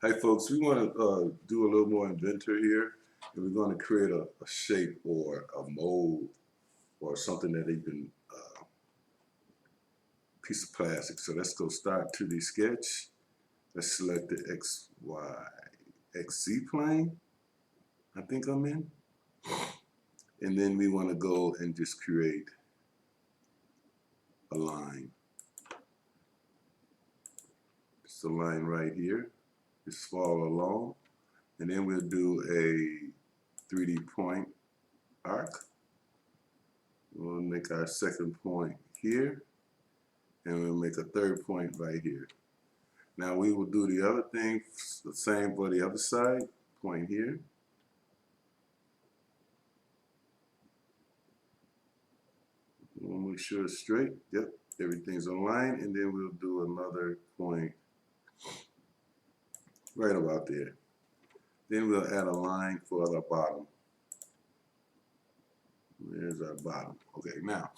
Hi folks, we want to do a little more Inventor here, and we're going to create a shape or a mold or something that even piece of plastic. So let's go start 2D sketch. Let's select the XZ plane, I think I'm in. And then we want to go and just create a line. Just a line right here. Just follow along. And then we'll do a 3D point arc. We'll make our second point here, and we'll make a third point right here. Now we will do the other thing, the same for the other side. Point here. We'll make sure it's straight. Yep, everything's aligned, and then we'll do another point right about there. Then we'll add a line for the bottom. There's our bottom. Okay, now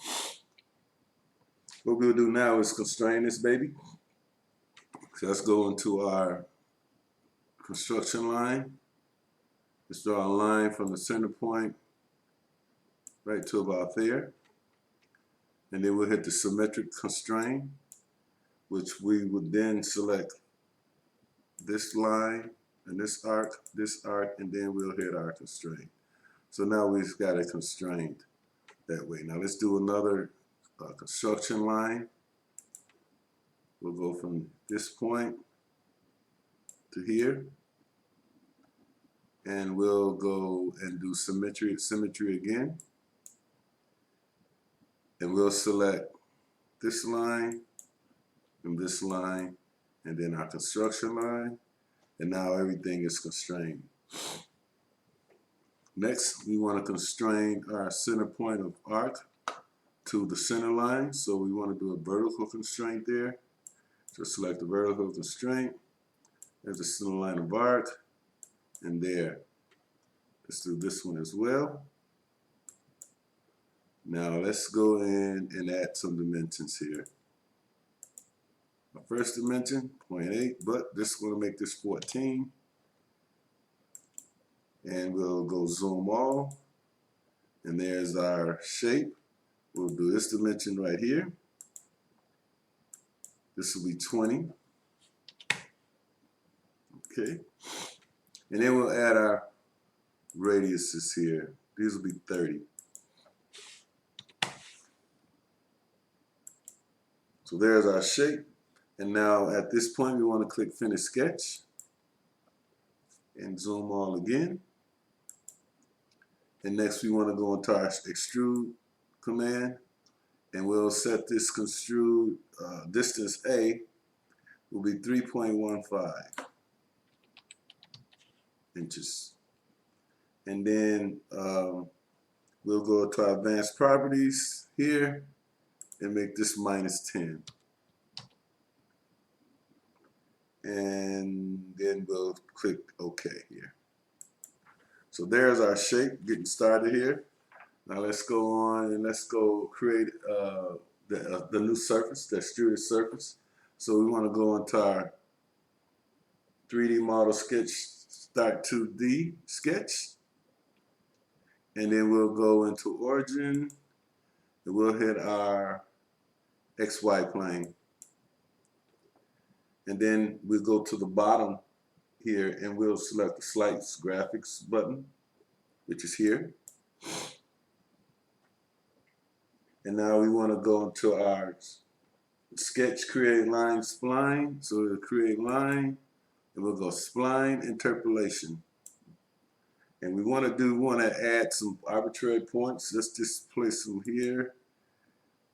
what we'll do now is constrain this baby. So let's go into our construction line. Let's draw a line from the center point right to about there. And then we'll hit the symmetric constraint, which we would then select this line and this arc, and then we'll hit our constraint. So now we've got a constraint that way. Now let's do another construction line. We'll go from this point to here, and we'll go and do symmetry again, and we'll select this line and this line, and then our construction line, and now everything is constrained. Next, we want to constrain our center point of arc to the center line, so we want to do a vertical constraint there. So select the vertical constraint. There's the center line of arc, and there. Let's do this one as well. Now let's go in and add some dimensions here. My first dimension, 0.8, but this is going to make this 14. And we'll go zoom all, and there's our shape. We'll do this dimension right here. This will be 20. Okay. And then we'll add our radiuses here. These will be 30. So there's our shape. And now at this point we want to click Finish Sketch and zoom all again. And next we want to go into our Extrude command, and we'll set this construed distance A will be 3.15 inches. And then we'll go to our advanced properties here and make this -10. And then we'll click OK here. So there's our shape getting started here. Now let's go on and let's go create the new surface, the extruded surface. So we want to go into our 3D model sketch, start 2D sketch. And then we'll go into origin, and we'll hit our XY plane. And then we'll go to the bottom here, and we'll select the Slice Graphics button, which is here. And now we want to go into our sketch, create line, spline. So we'll create line, and we'll go spline interpolation. And we want to add some arbitrary points. Let's just place them here.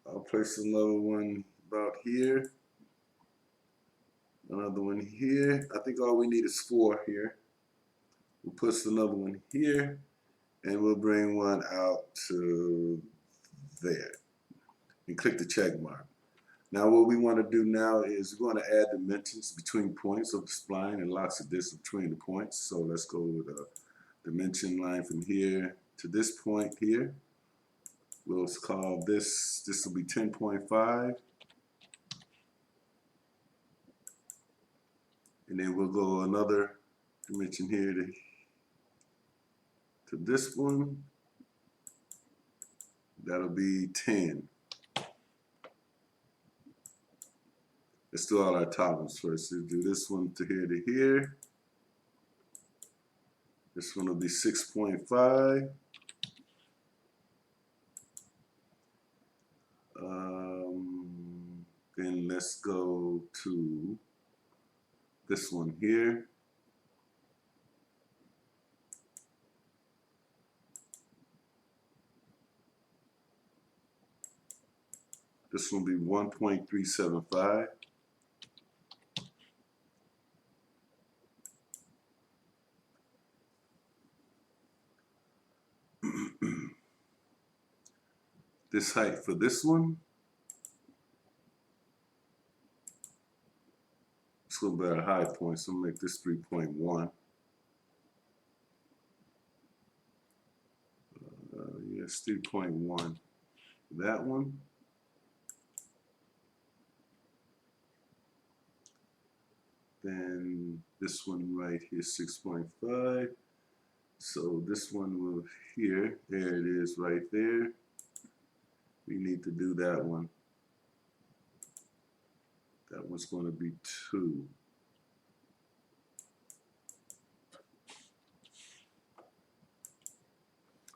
I'll place another one about here. Another one here. I think all we need is 4 here. We'll put another one here, and we'll bring one out to there. And click the check mark. Now what we want to do now is we want to add dimensions between points of the spline and locks the distance between the points. So let's go with a dimension line from here to this point here. We'll call this will be 10.5. And then we'll go another dimension here to this one. That'll be 10. Let's do all our top ones first. Let's do this one to here. This one will be 6.5. Then let's go to this one here. This one will be 1.375. This height for this one, it's going to be our high point, so I'll make this 3.1. Yes, 3.1. That one. Then this one right here, 6.5. So this one will here, there it is right there. We need to do that one. That one's going to be 2.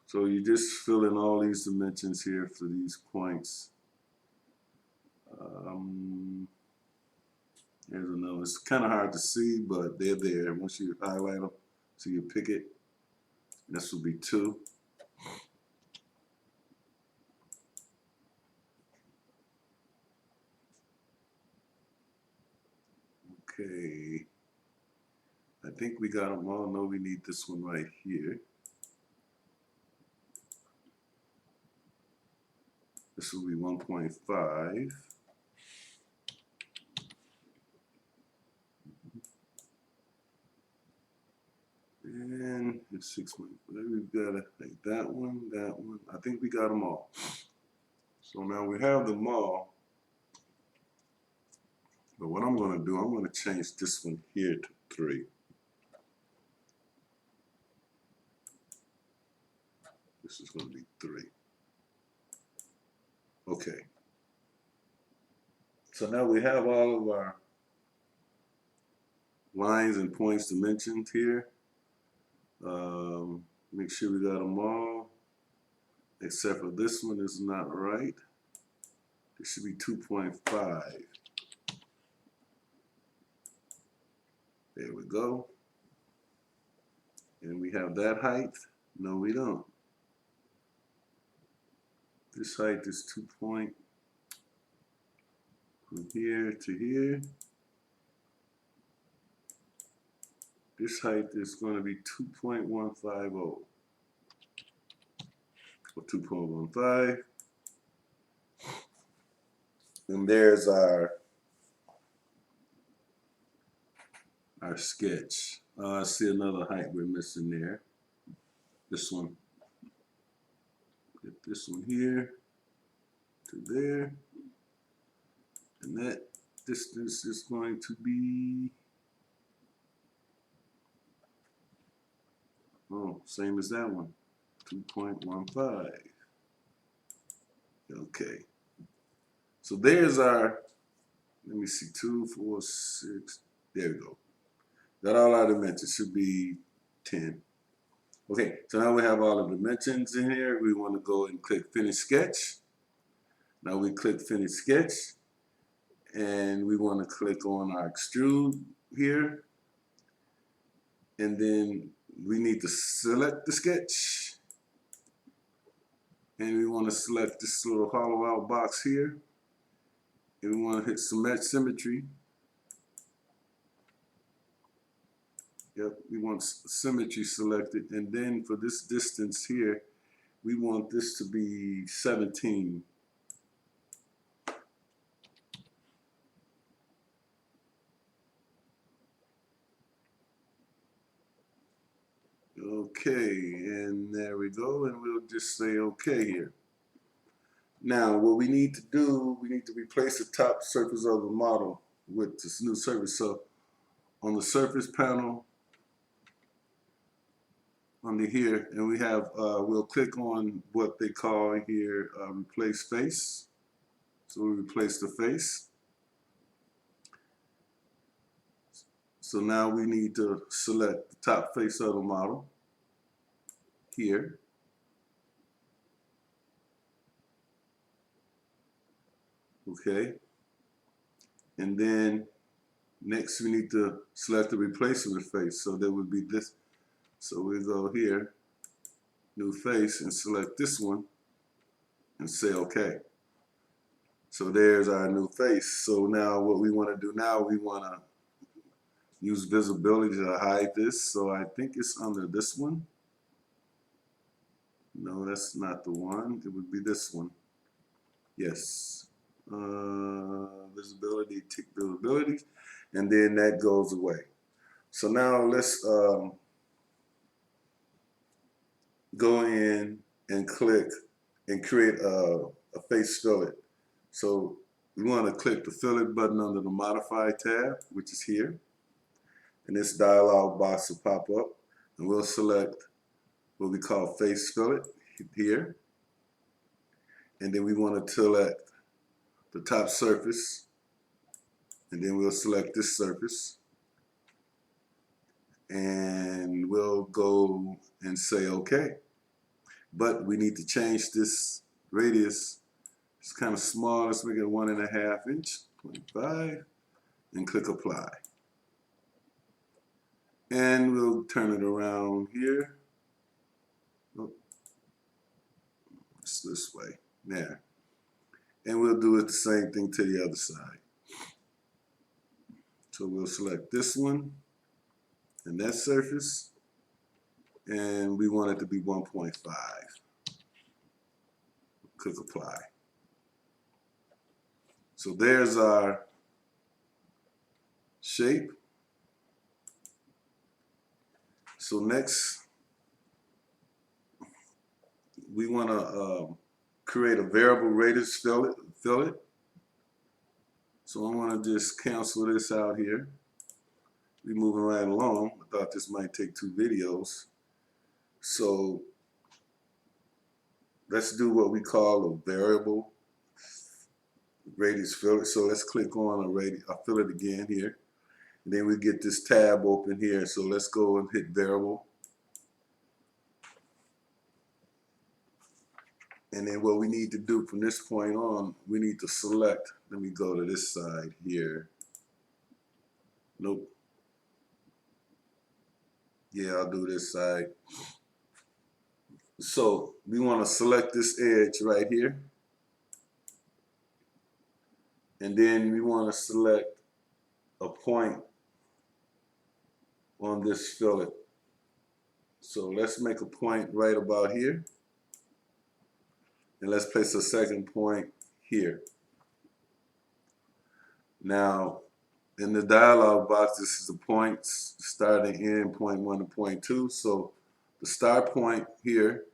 So you just fill in all these dimensions here for these points. Here's another. It's kind of hard to see, but they're there. Once you highlight them, so you pick it. This will be 2. Okay. I think we got them all. No, we need this one right here. This will be 1.5. And it's 6.5. We've got to take that one, that one. I think we got them all. So now we have them all. But what I'm going to do, I'm going to change this one here to 3. This is going to be 3. Okay. So now we have all of our lines and points dimensions here. Make sure we got them all, except for this one is not right. It should be 2.5. There we go. And we have that height. No, we don't. This height is 2 point from here to here. This height is going to be 2.150 or 2.15. And there's our sketch. I see another height we're missing there. This one. Get this one here to there. And that distance is going to be, oh, same as that one, 2.15. Okay. So there's our, let me see, 2, 4, 6, there we go. Got all our dimensions, should be 10. Okay, so now we have all the dimensions in here. We want to go and click Finish Sketch. Now we click Finish Sketch, and we want to click on our Extrude here. And then we need to select the sketch. And we want to select this little hollow out box here. And we want to hit Symmetry. Yep, we want symmetry selected, and then for this distance here, we want this to be 17. Okay, and there we go, and we'll just say okay here. Now, what we need to do, we need to replace the top surface of the model with this new surface. So on the surface panel under here, and we have, we'll click on what they call here replace face. So we replace the face. So now we need to select the top face of the model here. Okay. And then next we need to select the replacement face. So there would be this. So we go here, new face, and select this one and say okay. So there's our new face. So now what we want to do now, we want to use visibility to hide this. So I think it's under this one. No, that's not the one. It would be this one. Yes. Visibility, tick visibility. And then that goes away. So now let's go in and click and create a face fillet. So we want to click the fillet button under the modify tab, which is here. And this dialog box will pop up, and we'll select what we call face fillet here. And then we want to select the top surface, and then we'll select this surface. And we'll go and say okay. But we need to change this radius. It's kind of small. Let's make it 1.5 inch, 0.5, and click apply. And we'll turn it around here. Oh, it's this way, there. And we'll do it the same thing to the other side. So we'll select this one and that surface, and we want it to be 1.5. Click apply. So there's our shape. So next, we want to create a variable radius fillet. So I'm going to just cancel this out here. We're moving right along. I thought this might take 2 videos. So let's do what we call a variable radius fillet. So let's click on a fillet again here. And then we get this tab open here. So let's go and hit variable. And then what we need to do from this point on, we need to select, let me go to this side here. Nope. Yeah, I'll do this side. So we want to select this edge right here. And then we want to select a point on this fillet. So let's make a point right about here. And let's place a second point here. Now, in the dialog box, this is the points starting in point 1 to point 2. So the start point here,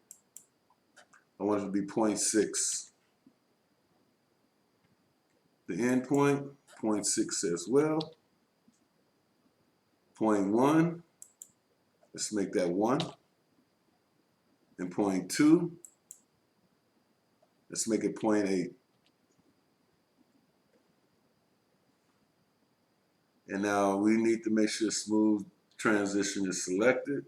I want it to be 0.6. The end point, 0.6 as well. 0.1, let's make that 1. And 0.2, let's make it 0.8. And now we need to make sure smooth transition is selected.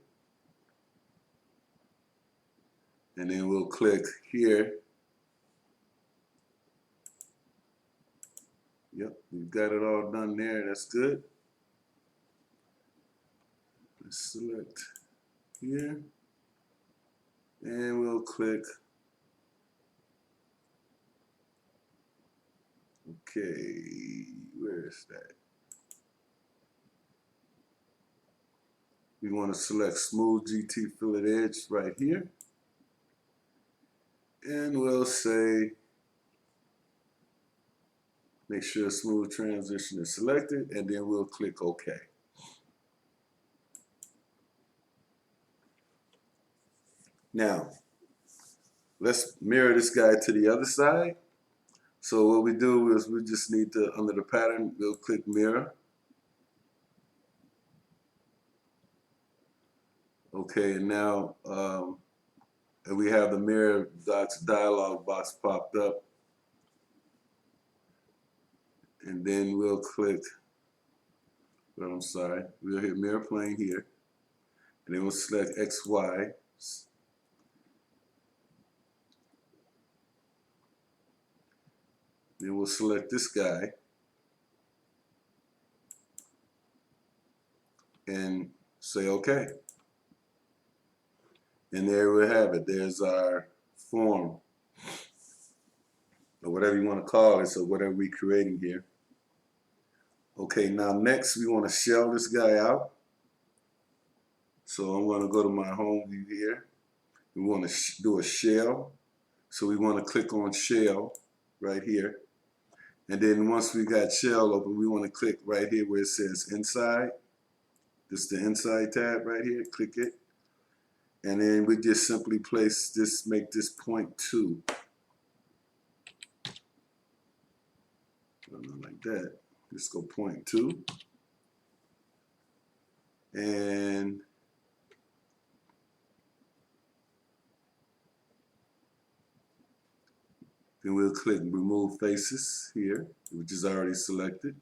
And then we'll click here. Yep, we've got it all done there. That's good. Let's select here. And we'll click. Okay, where is that? We want to select Smooth GT Fillet Edge right here. And we'll say, make sure Smooth Transition is selected, and then we'll click OK. Now, let's mirror this guy to the other side. So what we do is we just need to, under the pattern, we'll click mirror. Okay, and now and we have the mirror docs dialog box popped up, and then we'll click, well, I'm sorry, we'll hit mirror plane here, and then we'll select XY. Then we'll select this guy and say OK. And there we have it. There's our form, or whatever you want to call it, so whatever we're creating here. Okay, now next we want to shell this guy out. So I'm going to go to my home view here. We want to do a shell. So we want to click on shell right here. And then once we got shell open, we want to click right here where it says inside. This is the inside tab right here. Click it. And then we just simply place this, make this 0.2. Like that. Just go 0.2. And then we'll click remove faces here, which is already selected.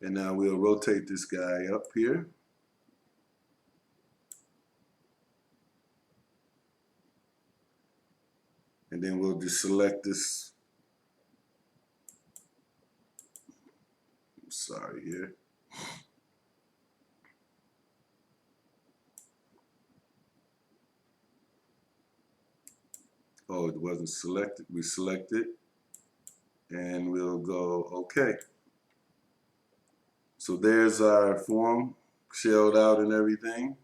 And now we'll rotate this guy up here. And then we'll just select this. I'm sorry here. Oh, it wasn't selected. We select it. And we'll go OK. So there's our form shelled out and everything.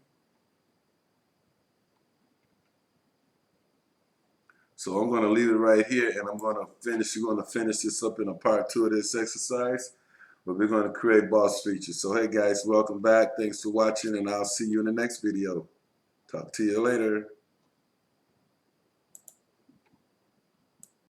So I'm going to leave it right here, and I'm going to finish. We're going to finish this up in a part 2 of this exercise, but we're going to create boss features. So hey guys, welcome back. Thanks for watching, and I'll see you in the next video. Talk to you later.